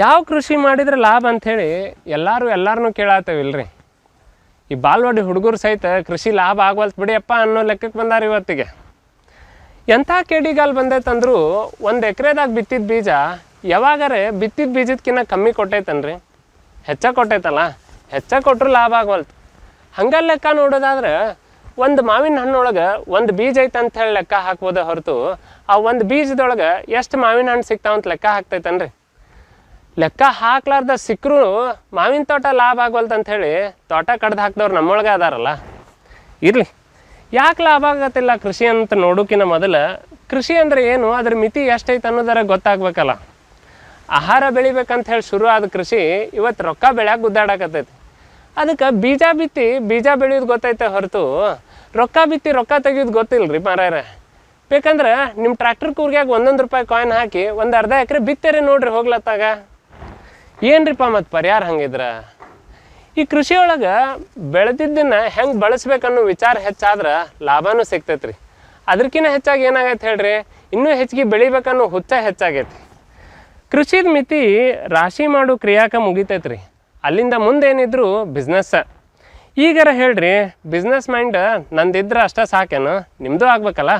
ಯಾವ ಕೃಷಿ ಮಾಡಿದ್ರೆ ಲಾಭ ಅಂಥೇಳಿ ಎಲ್ಲರೂ ಕೇಳತ್ತೇವಿಲ್ರಿ. ಈ ಬಾಲ್ವಾಡಿ ಹುಡುಗರು ಸಹಿತ ಕೃಷಿ ಲಾಭ ಆಗವಲ್ತು ಬಿಡಿಯಪ್ಪ ಅನ್ನೋ ಲೆಕ್ಕಕ್ಕೆ ಬಂದಾರ ಇವತ್ತಿಗೆ. ಎಂಥ ಕೇಡಿಗಾಲ್ ಬಂದೈತಂದ್ರೂ 1 ಎಕರೆದಾಗ ಬಿತ್ತಿದ ಬೀಜ ಯಾವಾಗಾರೆ ಬಿತ್ತಿದ ಬೀಜದಕ್ಕಿಂತ ಕಮ್ಮಿ ಕೊಟ್ಟೈತನ್ರಿ, ಹೆಚ್ಚ ಕೊಟ್ಟೈತಲ್ಲ, ಹೆಚ್ಚ ಕೊಟ್ಟರು ಲಾಭ ಆಗವಲ್ತು. ಹಂಗೆ ಲೆಕ್ಕ ನೋಡೋದಾದ್ರೆ ಒಂದು ಮಾವಿನ ಹಣ್ಣೊಳಗೆ 1 ಬೀಜ ಐತೆ ಅಂತ ಹೇಳಿ ಲೆಕ್ಕ ಹಾಕ್ಬೋದೇ ಹೊರತು ಆ 1 ಬೀಜದೊಳಗೆ ಎಷ್ಟು ಮಾವಿನ ಹಣ್ಣು ಸಿಗ್ತಾವಂತ ಲೆಕ್ಕ ಹಾಕ್ತೈತನ್ರಿ. ಲೆಕ್ಕ ಹಾಕ್ಲಾರ್ದ ಸಿಕ್ಕರೂ ಮಾವಿನ ತೋಟ ಲಾಭ ಆಗವಲ್ತು ಅಂಥೇಳಿ ತೋಟ ಕಡ್ದು ಹಾಕಿದವ್ರು ನಮ್ಮೊಳಗೆ ಅದಾರಲ್ಲ. ಇರಲಿ, ಯಾಕೆ ಲಾಭ ಆಗತ್ತಿಲ್ಲ ಕೃಷಿ ಅಂತ ನೋಡೋಕ್ಕಿಂತ ಮೊದಲು ಕೃಷಿ ಅಂದರೆ ಏನು, ಅದ್ರ ಮಿತಿ ಎಷ್ಟೈತೆ ಅನ್ನೋದರ ಗೊತ್ತಾಗ್ಬೇಕಲ್ಲ. ಆಹಾರ ಬೆಳಿಬೇಕಂತ ಹೇಳಿ ಶುರು ಆದ ಕೃಷಿ ಇವತ್ತು ರೊಕ್ಕ ಬೆಳ್ಯಾಕೆ ಗುದ್ದಾಡಕತ್ತೈತಿ. ಅದಕ್ಕೆ ಬೀಜ ಬಿತ್ತಿ ಬೀಜ ಬೆಳೆಯೋದು ಗೊತ್ತೈತೆ ಹೊರತು ರೊಕ್ಕ ಬಿತ್ತಿ ರೊಕ್ಕ ತೆಗಿಯೋದು ಗೊತ್ತಿಲ್ಲ ರೀ ಮಾರಾಯರೆ. ಬೇಕಂದ್ರೆ ನಿಮ್ಮ ಟ್ರ್ಯಾಕ್ಟರ್ ಕೂರ್ಗ್ಯಾಗ 1 ರೂಪಾಯಿ ಕಾಯಿನ್ ಹಾಕಿ ಒಂದು ಅರ್ಧ ಎಕರೆ ಬಿತ್ತೇರಿ ನೋಡ್ರಿ ಹೋಗ್ಲತ್ತಾಗ. ಏನ್ರಿಪ್ಪ ಮತ್ತು ಪರಿಹಾರ ಹಂಗಿದ್ರೆ? ಈ ಕೃಷಿಯೊಳಗೆ ಬೆಳೆದಿದ್ದನ್ನು ಹೆಂಗೆ ಬಳಸ್ಬೇಕನ್ನೋ ವಿಚಾರ ಹೆಚ್ಚಾದ್ರೆ ಲಾಭನೂ ಸಿಗ್ತೈತೆ ರೀ. ಅದಕ್ಕಿಂತ ಹೆಚ್ಚಾಗಿ ಏನಾಗೈತೆ ಹೇಳ್ರಿ, ಇನ್ನೂ ಹೆಚ್ಚಿಗೆ ಬೆಳಿಬೇಕನ್ನೋ ಹುಚ್ಚ ಹೆಚ್ಚಾಗೈತಿ. ಕೃಷಿದ ಮಿತಿ ರಾಶಿ ಮಾಡೋ ಕ್ರಿಯಾಕ ಮುಗಿತೈತೆ ರೀ. ಅಲ್ಲಿಂದ ಮುಂದೇನಿದ್ರು ಬಿಸ್ನೆಸ್ಸ. ಈಗಾರ ಹೇಳ್ರಿ, ಬಿಸ್ನೆಸ್ ಮೈಂಡ್ ನಂದಿದ್ರೆ ಅಷ್ಟೇ ಸಾಕೇನು, ನಿಮ್ಮದು ಆಗ್ಬೇಕಲ್ಲ.